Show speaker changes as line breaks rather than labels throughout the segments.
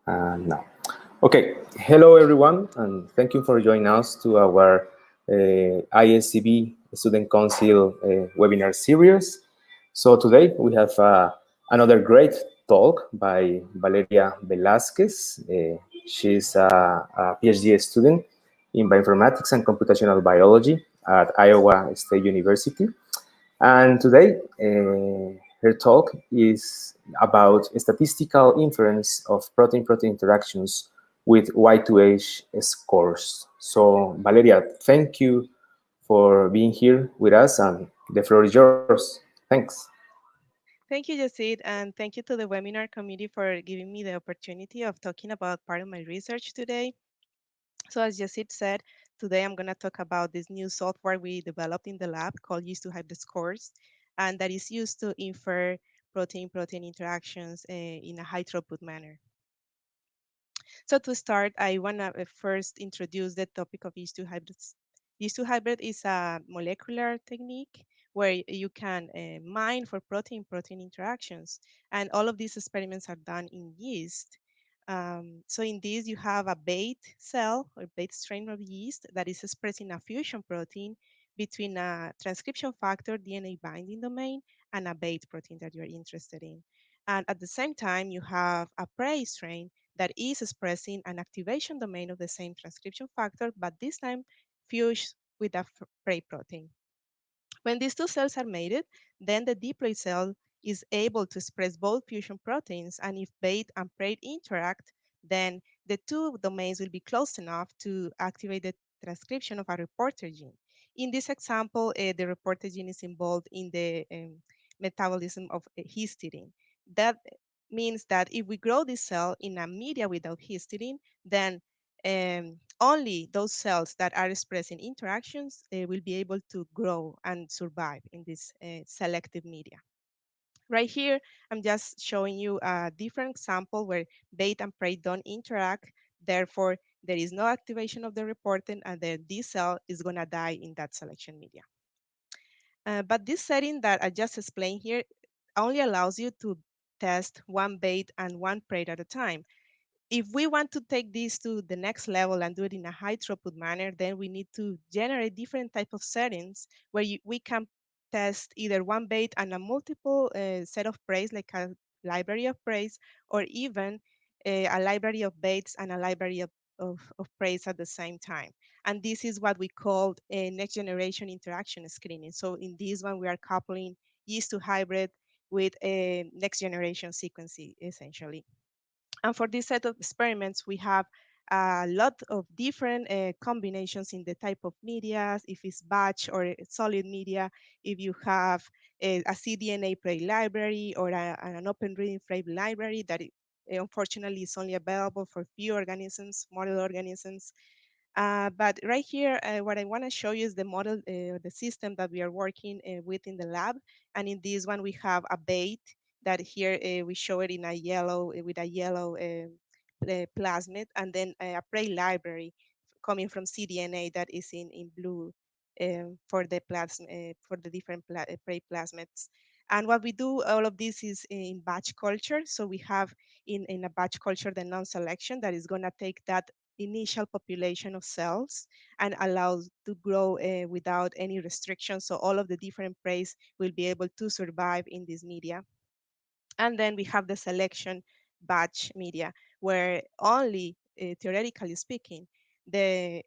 Now, okay. Hello, everyone, and thank you for joining us to our ISCB Student Council webinar series. So today we have another great talk by Valeria Velasquez. She's a PhD student in bioinformatics and computational biology at Iowa State University. And today, her talk is about statistical inference of protein-protein interactions with Y2H scores. So, Valeria, thank you for being here with us, and the floor is yours. Thanks.
Thank you, Jacid, and thank you to the webinar committee for giving me the opportunity of talking about part of my research today. So as Jacid said, today I'm going to talk about this new software we developed in the lab called Yeast-SCORES, and that is used to infer protein-protein interactions in a high throughput manner. So to start, I want to first introduce the topic of Yeast-2 hybrids. Yeast-2 hybrid is a molecular technique where you can mine for protein-protein interactions. And all of these experiments are done in yeast. So in this, you have a bait cell or bait strain of yeast that is expressing a fusion protein between a transcription factor DNA binding domain and a bait protein that you're interested in. And at the same time, you have a prey strain that is expressing an activation domain of the same transcription factor, but this time fused with a prey protein. When these two cells are mated, then the diploid cell is able to express both fusion proteins, and if bait and prey interact, then the two domains will be close enough to activate the transcription of a reporter gene. In this example, the reporter gene is involved in the metabolism of histidine. That means that if we grow this cell in a media without histidine, then only those cells that are expressing interactions will be able to grow and survive in this selective media. Right here, I'm just showing you a different example where bait and prey don't interact. Therefore, there is no activation of the reporter, and then this cell is going to die in that selection media. But this setting that I just explained here only allows you to test one bait and one prey at a time. If we want to take this to the next level and do it in a high throughput manner, then we need to generate different type of settings where we can test either one bait and a multiple set of praise, like a library of praise, or even a library of baits and a library of praise at the same time. And this is what we call a next generation interaction screening. So in this one, we are coupling Yeast-2 hybrid with a next generation sequencing, essentially. And for this set of experiments, we have a lot of different combinations in the type of media, if it's batch or solid media, if you have a cDNA prey library or an open reading frame library that unfortunately is only available for few organisms, model organisms. But right here, what I want to show you is the model, the system that we are working with in the lab. And in this one, we have a bait that here we show it in a yellow, with a yellow plasmid, and then a prey library coming from cDNA that is in blue for the for the different prey plasmids. And what we do, all of this is in batch culture. So we have in a batch culture the non-selection that is going to take that initial population of cells and allows to grow without any restrictions. So all of the different preys will be able to survive in this media. And then we have the selection batch media, where only, theoretically speaking, the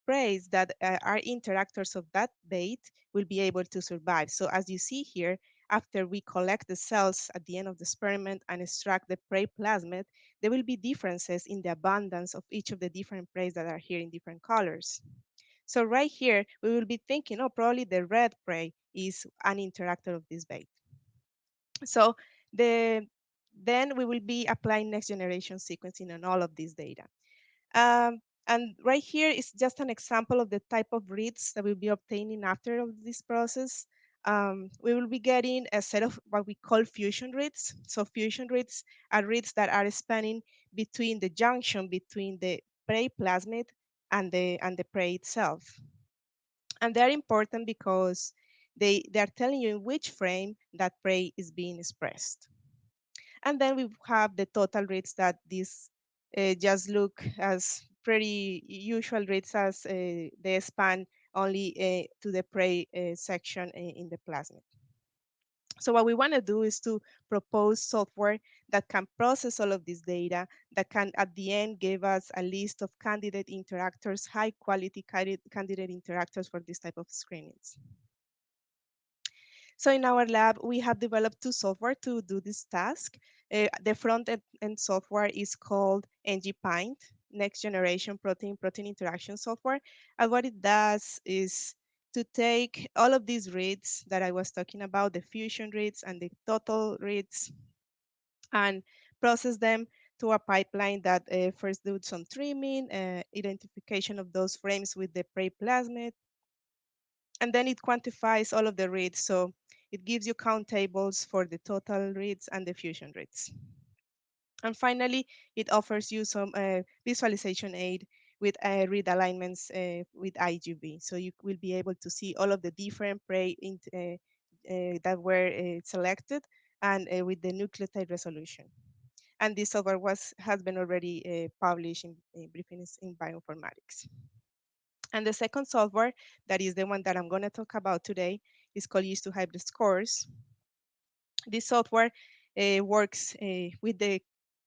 preys that are interactors of that bait will be able to survive. So as you see here, after we collect the cells at the end of the experiment and extract the prey plasmid, there will be differences in the abundance of each of the different preys that are here in different colors. So right here, we will be thinking, oh, probably the red prey is an interactor of this bait. So then we will be applying next generation sequencing on all of this data. And right here is just an example of the type of reads that we'll be obtaining after of this process. We will be getting a set of what we call fusion reads. So fusion reads are reads that are spanning between the junction between the prey plasmid and the prey itself. And they're important because they're telling you in which frame that prey is being expressed. And then we have the total reads that this just look as pretty usual reads as they span only to the prey section in the plasmid. So what we want to do is to propose software that can process all of this data, that can at the end give us a list of candidate interactors, high quality candidate interactors for this type of screenings. So in our lab, we have developed two software to do this task. The front end software is called NGPINT, Next Generation Protein Interaction Software. And what it does is to take all of these reads that I was talking about, the fusion reads and the total reads, and process them to a pipeline that first do some trimming, identification of those frames with the prey plasmid, and then it quantifies all of the reads. So it gives you count tables for the total reads and the fusion reads. And finally, it offers you some visualization aid with read alignments with IGB. So you will be able to see all of the different prey that were selected and with the nucleotide resolution. And this software has been already published in briefings in bioinformatics. And the second software, that is the one that I'm going to talk about today, is called Y2H-SCORES. This software works with the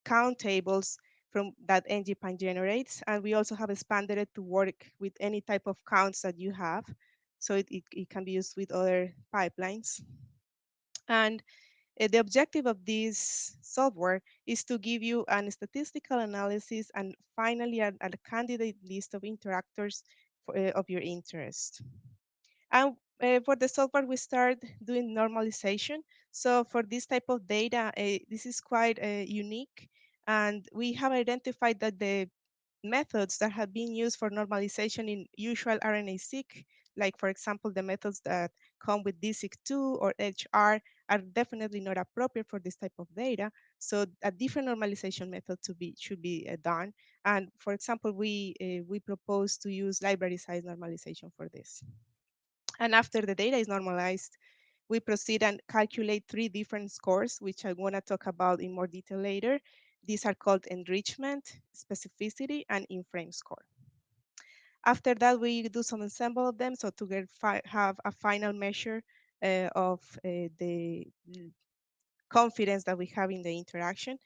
count tables from that NGPINT generates, and we also have expanded it to work with any type of counts that you have. So it can be used with other pipelines. And the objective of this software is to give you a statistical analysis and finally a candidate list of interactors of your interest. And for the software, we start doing normalization. So for this type of data, this is quite unique. And we have identified that the methods that have been used for normalization in usual RNA-seq, like for example, the methods that come with DSEQ2 or HR, are definitely not appropriate for this type of data. So a different normalization method should be done. And for example, we propose to use library size normalization for this. And after the data is normalized, we proceed and calculate three different scores, which I want to talk about in more detail later. These are called enrichment, specificity, and in-frame score. After that, we do some ensemble of them, so to have a final measure of the confidence that we have in the interaction.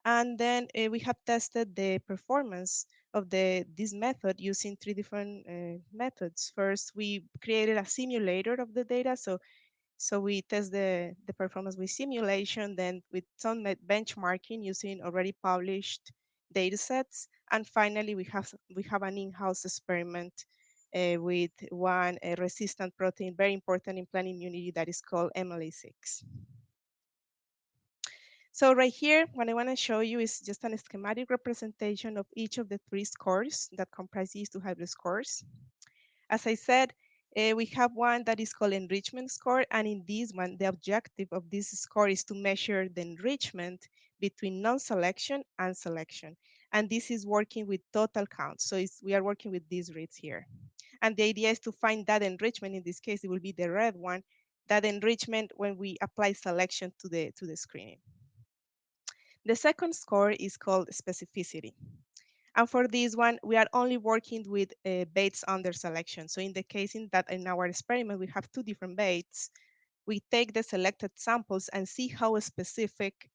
And then we have tested the performance of this method using three different methods. First, we created a simulator of the data. So we test the performance with simulation, then with some benchmarking using already published data sets. And finally, we have an in-house experiment with one resistant protein, very important in plant immunity, that is called MLA-6. So right here, what I want to show you is just a schematic representation of each of the three scores that comprise these two hybrid scores. As I said, we have one that is called enrichment score. And in this one, the objective of this score is to measure the enrichment between non-selection and selection. And this is working with total counts. So we are working with these reads here. And the idea is to find that enrichment. In this case, it will be the red one, that enrichment when we apply selection to the screening. The second score is called specificity. And for this one, we are only working with baits under selection. So in the case that in our experiment, we have two different baits, we take the selected samples and see how specific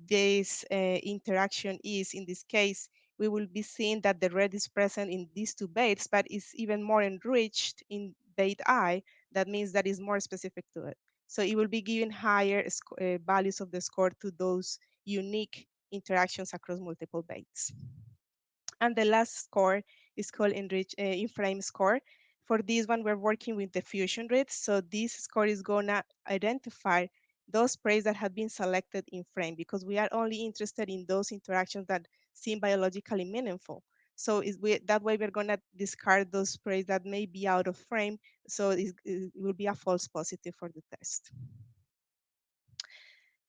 this interaction is. In this case, we will be seeing that the red is present in these two baits, but is even more enriched in bait I. That means that is more specific to it. So it will be giving higher values of the score to those unique interactions across multiple baits. And the last score is called in-frame score. For this one, we're working with the fusion rates. So this score is gonna identify those preys that have been selected in frame, because we are only interested in those interactions that seem biologically meaningful. So that way we're gonna discard those preys that may be out of frame. So it will be a false positive for the test.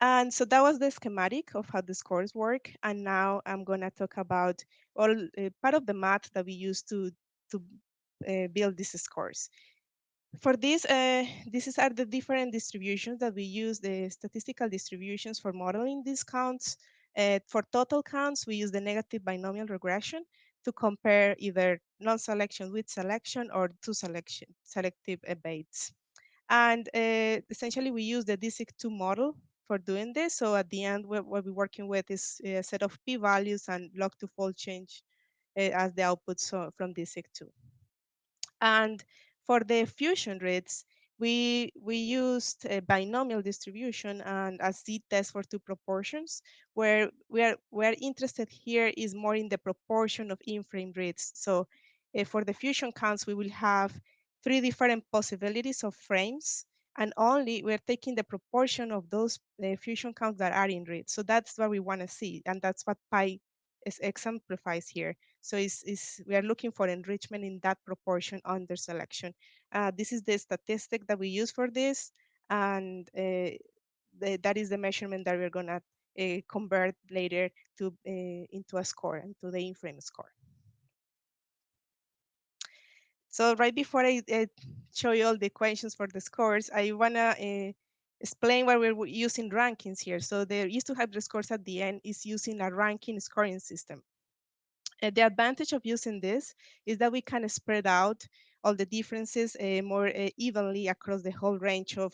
And so that was the schematic of how the scores work. And now I'm going to talk about all part of the math that we use to build these scores. For this, these are the different distributions that we use, the statistical distributions for modeling these counts. For total counts, we use the negative binomial regression to compare either non-selection with selection or two selective baits. And essentially, we use the DSIC2 model for doing this. So at the end, what we're working with is a set of p-values and log to fold change as the outputs from DSIC2. And for the fusion rates, we used a binomial distribution and a z-test for two proportions, where we're interested here is more in the proportion of in-frame rates. So for the fusion counts, we will have three different possibilities of frames, and only we're taking the proportion of those fusion counts that are in read. So that's what we want to see, and that's what pi is exemplifies here. So we are looking for enrichment in that proportion under selection. This is the statistic that we use for this, and that is the measurement that we're gonna convert later to into a score, into the in-frame score. So right before I show you all the equations for the scores, I wanna explain why we're using rankings here. So the used to have the scores at the end is using a ranking scoring system. The advantage of using this is that we can spread out all the differences more evenly across the whole range of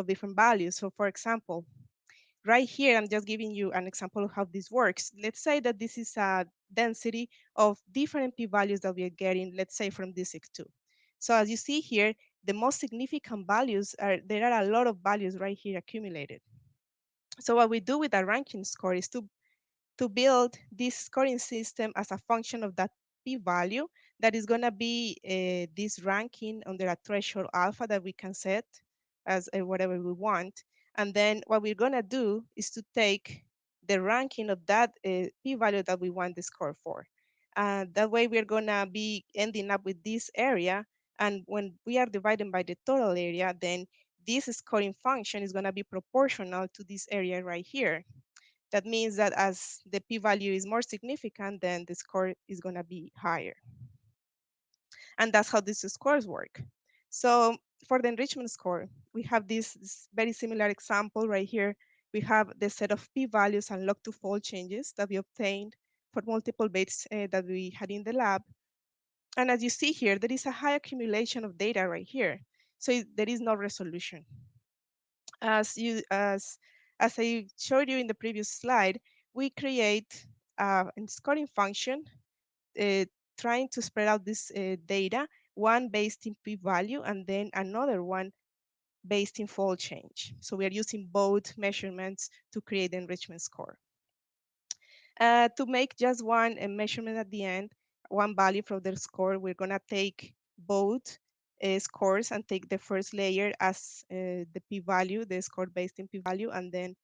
different values. So for example, right here, I'm just giving you an example of how this works. Let's say that this is a density of different p-values that we are getting, let's say from DSIC2. So as you see here, the most significant values there are a lot of values right here accumulated. So what we do with a ranking score is to build this scoring system as a function of that p-value that is going to be this ranking under a threshold alpha that we can set as whatever we want. And then what we're going to do is to take the ranking of that p-value that we want the score for. That way we're going to be ending up with this area. And when we are dividing by the total area, then this scoring function is going to be proportional to this area right here. That means that as the p-value is more significant, then the score is going to be higher. And that's how these scores work. So for the enrichment score, we have this very similar example right here. We have the set of p-values and log to fold changes that we obtained for multiple baits that we had in the lab. And as you see here, there is a high accumulation of data right here. So there is no resolution. As I showed you in the previous slide, we create a scoring function uh, trying to spread out this data, one based in p-value and then another one based in fold change. So we are using both measurements to create the enrichment score. To make just one measurement at the end, one value from the score, we're gonna take both scores and take the first layer as the p-value, the score based in p-value, and then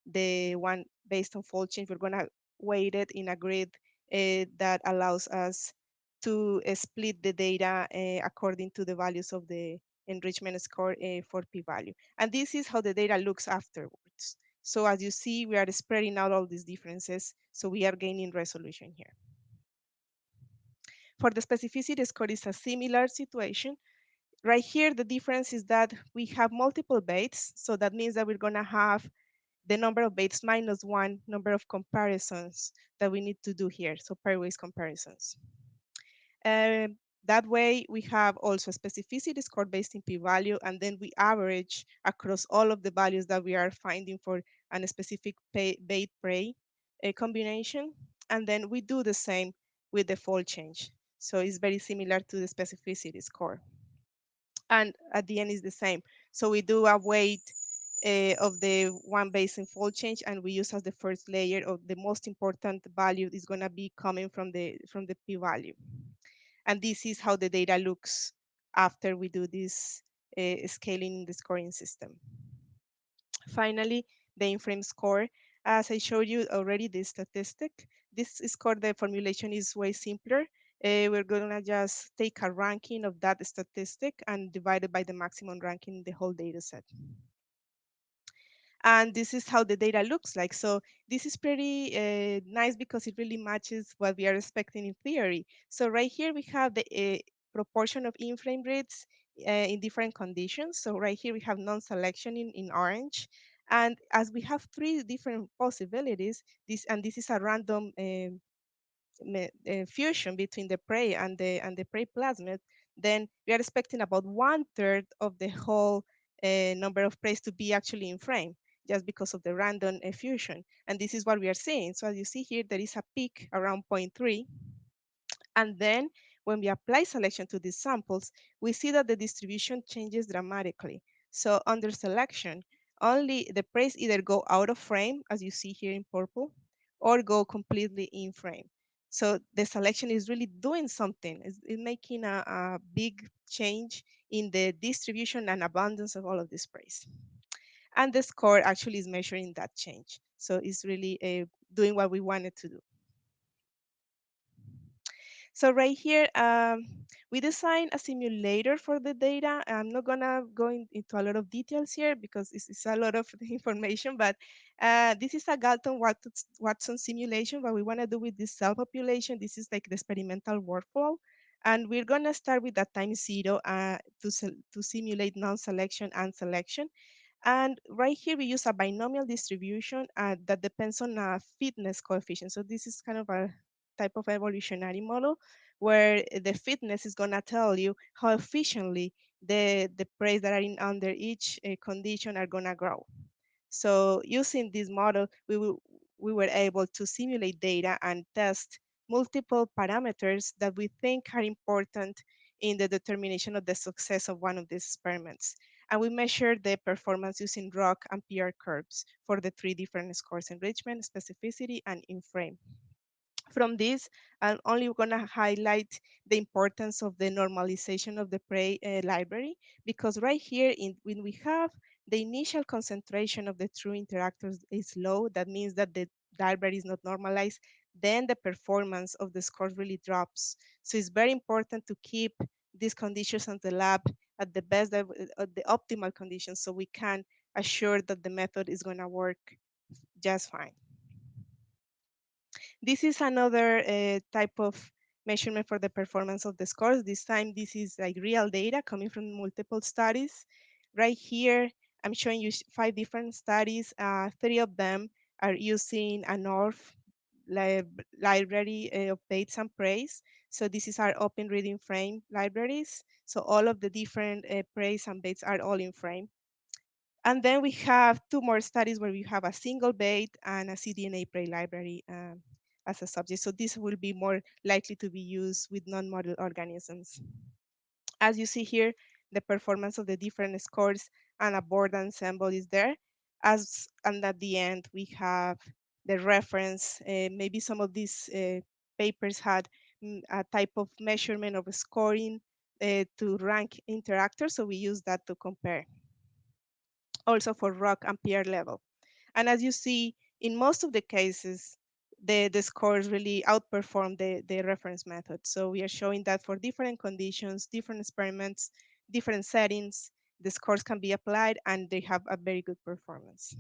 the one based on fold change, we're gonna weight it in a grid that allows us to split the data according to the values of the enrichment score for p-value. And this is how the data looks afterwards. So as you see, we are spreading out all these differences, so we are gaining resolution here. For the specificity score, is a similar situation. Right here, the difference is that we have multiple baits, so that means that we're gonna have the number of baits minus one number of comparisons that we need to do here, so pairwise comparisons. Uh, that way, we have also a specificity score based in p-value, and then we average across all of the values that we are finding for a specific bait-prey combination, and then we do the same with the fold change. So it's very similar to the specificity score. And at the end is the same. So we do a weight of the one based in fold change, and we use as the first layer of the most important value is going to be coming from the p-value. And this is how the data looks after we do this scaling in the scoring system. Finally, the in-frame score. As I showed you already, this statistic, this score, the formulation is way simpler. We're gonna just take a ranking of that statistic and divide it by the maximum ranking in the whole data set. And this is how the data looks like. So this is pretty nice because it really matches what we are expecting in theory. So right here we have the proportion of in-frame rates in different conditions. So right here we have non-selection in orange, And as we have three different possibilities, this is a random fusion between the prey and the prey plasmid, then we are expecting about 1/3 of the whole number of preys to be actually in frame, just because of the random fusion. And this is what we are seeing. So as you see here, there is a peak around zero point 0.3. And then when we apply selection to these samples, we see that the distribution changes dramatically. So under selection, only the preys either go out of frame, as you see here in purple, or go completely in frame. So the selection is really doing something. It's making a big change in the distribution and abundance of all of these preys. And the score actually is measuring that change. So it's really doing what we wanted to do. So right here, we designed a simulator for the data. I'm not gonna go into a lot of details here because it's a lot of information, but this is a Galton-Watson simulation. What we wanna do with this cell population, this is like the experimental workflow. And we're gonna start with that time zero to simulate non-selection and selection. And right here, we use a binomial distribution that depends on a fitness coefficient. So this is kind of a type of evolutionary model where the fitness is going to tell you how efficiently the preys that are in under each condition are going to grow. So using this model, we were able to simulate data and test multiple parameters that we think are important in the determination of the success of one of these experiments. And we measured the performance using ROC and PR curves for the three different scores: enrichment, specificity, and in frame. From this, I'm only going to highlight the importance of the normalization of the prey library, because right here, when we have the initial concentration of the true interactors is low, that means that the library is not normalized, then the performance of the score really drops. So it's very important to keep these conditions on the lab at the best, at the optimal conditions, so we can assure that the method is going to work just fine. This is another type of measurement for the performance of the scores. This time, this is like real data coming from multiple studies. Right here, I'm showing you 5 different studies. 3 of them are using an ORF library of dates and praise. So this is our open reading frame libraries. So all of the different praise and baits are all in frame. And then we have 2 more studies where we have a single bait and a cDNA prey library as a subject. So this will be more likely to be used with non-model organisms. As you see here, the performance of the different scores and a board ensemble is there. And at the end, we have the reference. Maybe some of these papers had a type of measurement of scoring to rank interactors. So we use that to compare, also for rock and peer level. And as you see, in most of the cases, the scores really outperform the reference method. So we are showing that for different conditions, different experiments, different settings, the scores can be applied and they have a very good performance.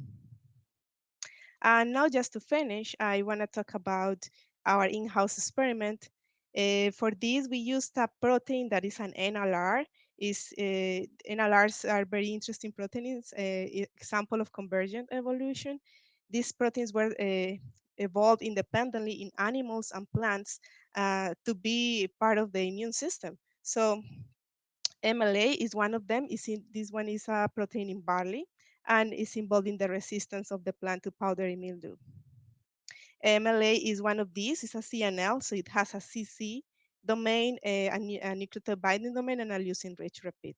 And now, just to finish, I want to talk about our in-house experiment. For this, we used a protein that is an NLR. NLRs are very interesting proteins, example of convergent evolution. These proteins were evolved independently in animals and plants to be part of the immune system. So MLA is one of them. This one is a protein in barley and is involved in the resistance of the plant to powdery mildew. MLA is one of these. It's a CNL, so it has a CC domain, a nucleotide binding domain, and a leucine-rich repeat.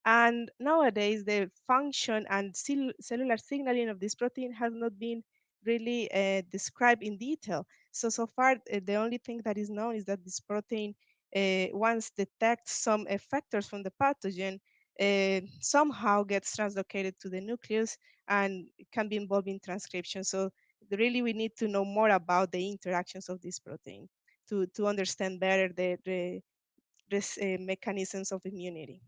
And nowadays, the function and cellular signaling of this protein has not been really described in detail. So far, the only thing that is known is that this protein, once detects some effectors from the pathogen, somehow gets translocated to the nucleus and can be involved in transcription. So really, we need to know more about the interactions of this protein to understand better the mechanisms of immunity.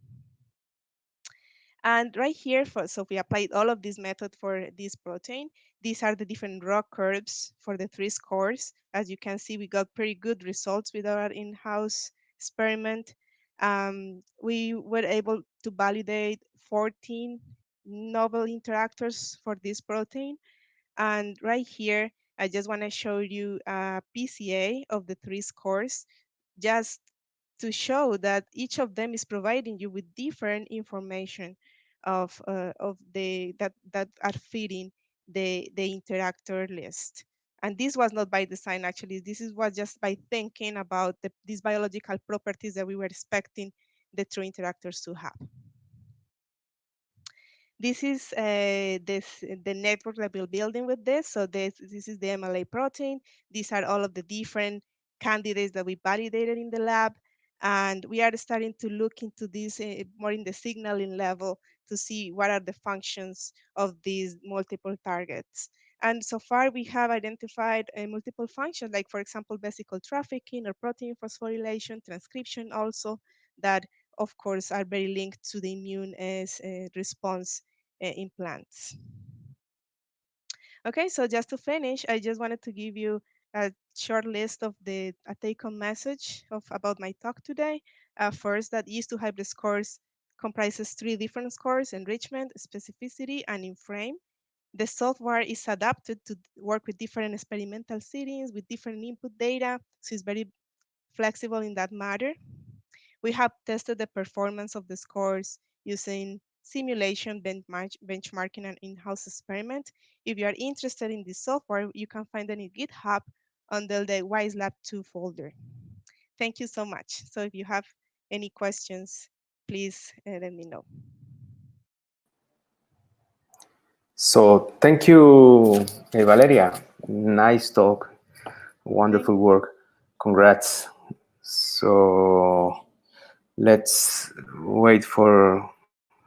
And right here, so we applied all of this method for this protein. These are the different raw curves for the 3 scores. As you can see, we got pretty good results with our in-house experiment. We were able to validate 14 novel interactors for this protein. And right here, I just want to show you a PCA of the three scores, just to show that each of them is providing you with different information of the that are fitting the interactor list. And this was not by design, actually. Was just by thinking about these biological properties that we were expecting the true interactors to have. This is the network that we're building with this. So this is the MLA protein. These are all of the different candidates that we validated in the lab. And we are starting to look into this more in the signaling level to see what are the functions of these multiple targets. And so far, we have identified multiple functions, like, for example, vesicle trafficking or protein phosphorylation, transcription also, that of course are very linked to the immune response in plants. Okay, so just to finish, I just wanted to give you a short list of the take-home message about my talk today. First, that Yeast-2H-SCORES comprises three different scores: enrichment, specificity, and in frame. The software is adapted to work with different experimental settings, with different input data, so it's very flexible in that matter. We have tested the performance of the scores using simulation, benchmarking, and in-house experiment. If you are interested in this software, you can find it in GitHub under the WISE-Lab 2 folder. Thank you so much. So if you have any questions, please let me know.
So thank you, Valeria. Nice talk. Wonderful
Thank
work. Congrats. So let's wait for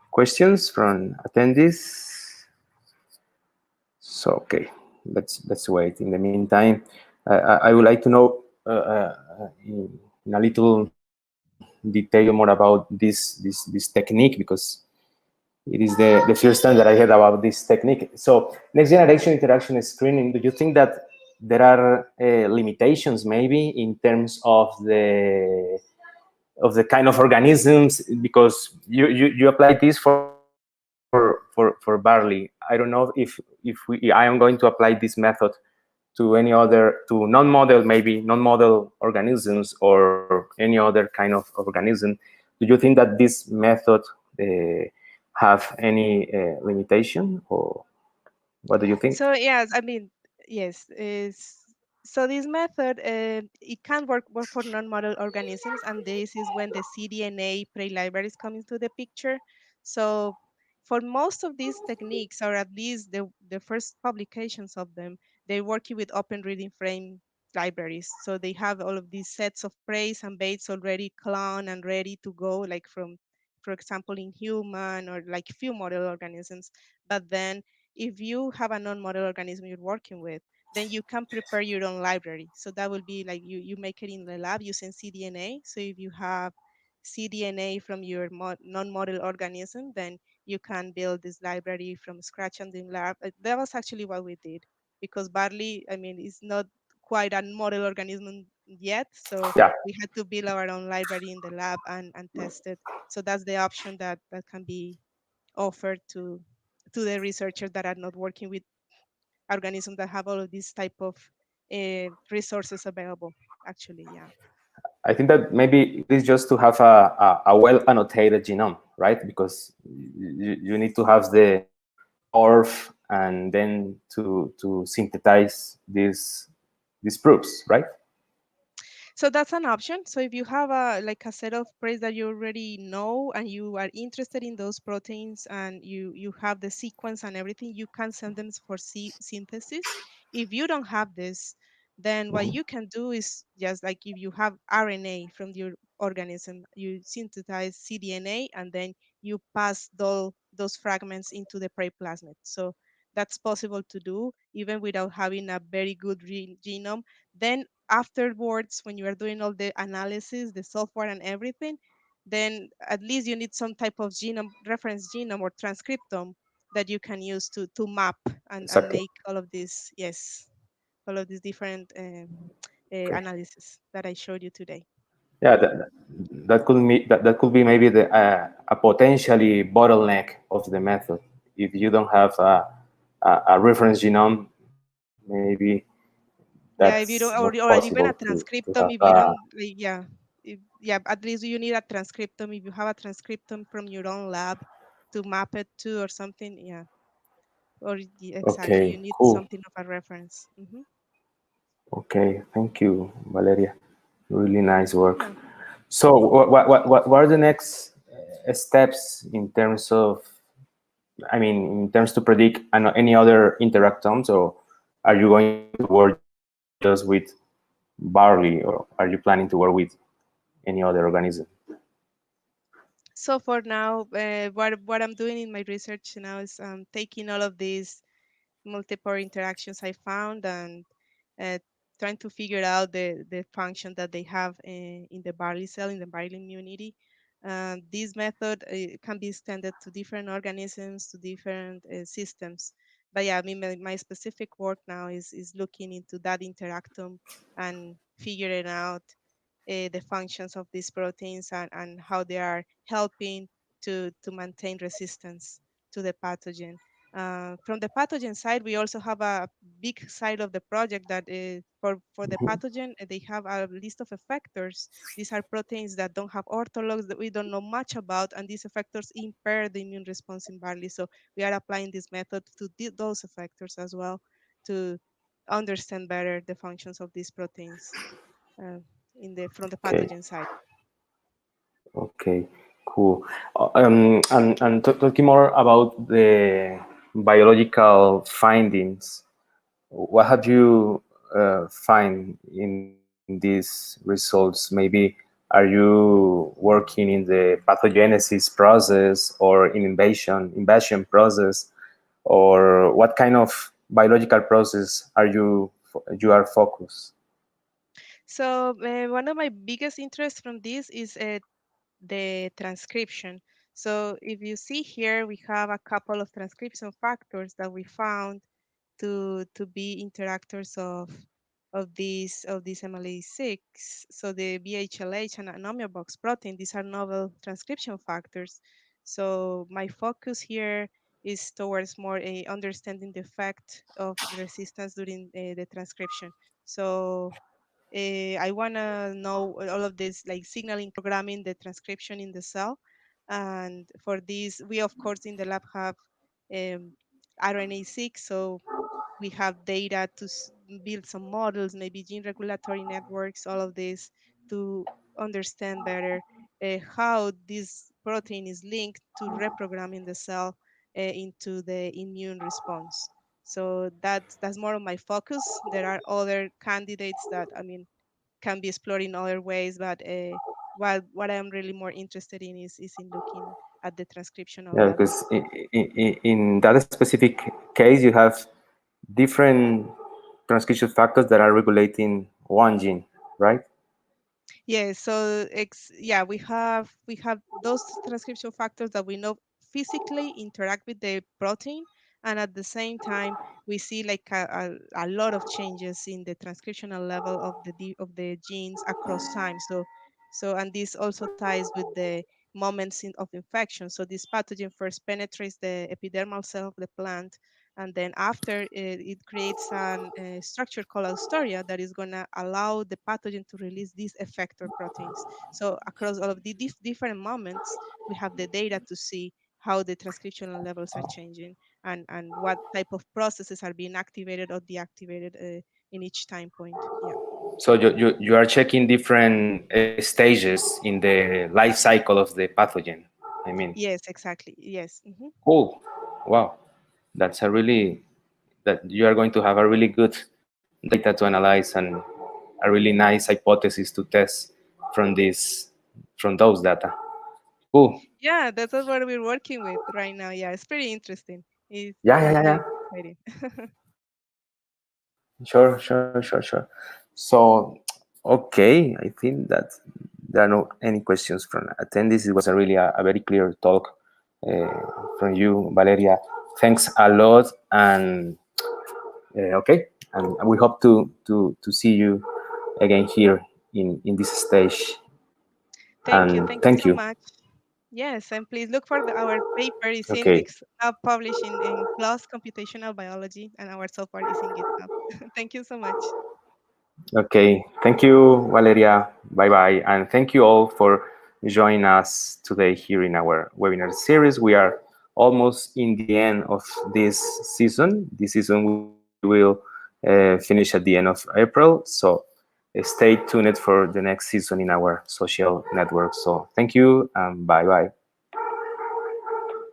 questions from attendees. So okay, let's wait. In the meantime, I would like to know in a little detail more about this technique, because it is the first time that I heard about this technique. So next generation interaction screening, do you think that there are limitations maybe in terms of the kind of organisms, because you apply this for barley? I don't know if I am going to apply this method to any other, to non-model, maybe non-model organisms or any other kind of organism. Do you think that this method have any limitation, or what do you think?
So yes, I mean, yes, is so this method it can work for non-model organisms, and this is when the cDNA pre-libraries come into the picture. So for most of these techniques, or at least the first publications of them, they're working with open reading frame libraries. So they have all of these sets of preys and baits already cloned and ready to go, like from, for example, in human or like few model organisms. But then if you have a non-model organism you're working with, then you can prepare your own library. So that will be like you make it in the lab using cDNA. So if you have cDNA from your non-model organism, then you can build this library from scratch in the lab. That was actually what we did, because barley, I mean, is not quite a model organism yet. So
Yeah,
we had to build our own library in the lab and test it. So that's the option that can be offered to the researchers that are not working with organisms that have all of these type of resources available. Actually, yeah.
I think that maybe it is just to have a well annotated genome, right? Because you need to have the ORF and then to synthesize these proofs, right?
So that's an option. So if you have a set of preys that you already know and you are interested in those proteins and you have the sequence and everything, you can send them for synthesis. If you don't have this, then what you can do is just like if you have RNA from your organism, you synthesize cDNA and then you pass those fragments into the prey plasmid. So that's possible to do even without having a very good genome. Then afterwards, when you are doing all the analysis, the software and everything, then at least you need some type of genome, reference genome or transcriptome that you can use to map and
Exactly.
make all of these, yes, all of these different
Okay.
analysis that I showed you today.
Yeah, that could be maybe a potentially bottleneck of the method, if you don't have a reference genome, maybe that's
Yeah, if you
not
don't, or
possible
even a
to have
transcriptome, if you don't, like, yeah, yeah, at least you need a transcriptome. If you have a transcriptome from your own lab to map it to or something, yeah, or exactly,
Okay,
you need
cool.
something of a reference.
Okay, thank you, Valeria. Really nice work.
Yeah.
So, what are the next steps in terms of, I mean, in terms to predict any other interactomes, or are you going to work just with barley, or are you planning to work with any other organism?
So for now, what I'm doing in my research now is taking all of these multiple interactions I found and uh, trying to figure out the function that they have in the barley cell, in the barley immunity. This method can be extended to different organisms, to different systems. But yeah, I mean, my specific work now is looking into that interactome and figuring out the functions of these proteins and how they are helping to maintain resistance to the pathogen. From the pathogen side, we also have a big side of the project that for the
Mhm.
pathogen, they have a list of effectors. These are proteins that don't have orthologs that we don't know much about, and these effectors impair the immune response in barley. So we are applying this method to those effectors as well to understand better the functions of these proteins uh, from the
Okay,
pathogen side.
okay, cool. And talking more about the biological findings, what have you find in these results? Maybe are you working in the pathogenesis process or in invasion process, or what kind of biological process you are focused?
So one of my biggest interests from this is the transcription. So if you see here, we have a couple of transcription factors that we found to be interactors of these MLA-6. So the VHLH and anomia box protein, these are novel transcription factors. So my focus here is towards more a understanding the effect of the resistance during the transcription. So I want to know all of this, like signaling, programming, the transcription in the cell. And for this, we of course in the lab have RNA-seq, so we have data to build some models, maybe gene regulatory networks, all of this to understand better how this protein is linked to reprogramming the cell into the immune response. So that's more of my focus. There are other candidates that I mean can be explored in other ways, but what I'm really more interested in is in looking at the transcriptional
Yeah,
level.
because in that specific case, you have different transcription factors that are regulating one gene, right?
Yeah, so yeah, we have those transcription factors that we know physically interact with the protein, and at the same time we see like a lot of changes in the transcriptional level of of the genes across time. So and this also ties with the moments of infection. So this pathogen first penetrates the epidermal cell of the plant, and then after it creates a structure called Austoria that is going to allow the pathogen to release these effector proteins. So across all of the different moments, we have the data to see how the transcriptional levels are changing and what type of processes are being activated or deactivated in each time point. Yeah.
So you are checking different stages in the life cycle of the pathogen. I mean,
Yes, exactly. Yes.
cool. Wow, that's a really that you are going to have a really good data to analyze and a really nice hypothesis to test from this from those data. Cool.
Yeah, that's what we're working with right now. Yeah, it's pretty interesting.
Yeah, yeah,
It's
yeah, yeah.
really exciting.
Sure. So, okay, I think that there are no any questions from attendees. It was a really a very clear talk from you, Valeria. Thanks a lot, and okay, and we hope to see you again here in this stage.
Thank you.
And
Thank you
thank
so
you.
much. Yes, and please look for our paper is in
Okay.
published in PLOS Computational Biology, and our software is in GitHub. Thank you so much.
Okay. Thank you, Valeria. Bye bye. And thank you all for joining us today here in our webinar series. We are almost in the end of this season. This season will finish at the end of April. So stay tuned for the next season in our social network. So thank you and bye bye.